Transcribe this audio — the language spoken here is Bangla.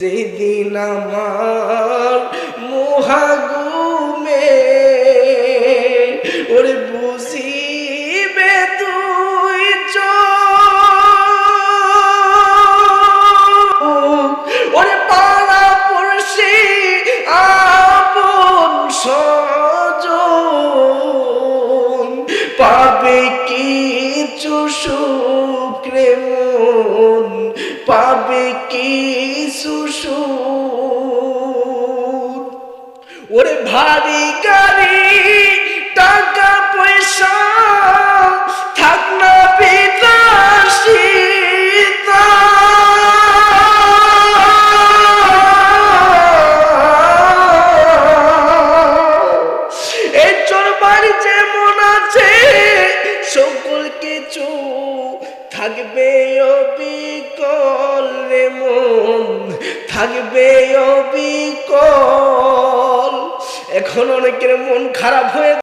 যেদিন আমার মোহাগুমে ওরে বুঝিবে তুই ওরে পাড়া পড়শি আপন স্বজন পাবে কিছু সুখ রে মন পাবে কিছু সুখ ওরে ভারী গাড়ি টাকা পয়সা থাক না বিলাসিতা এই চরবার যেমন আছে সকল কিছু থাকবে অবিকল রে মন থাকবে অবিকল। এখন অনেকের মন খারাপ হয়ে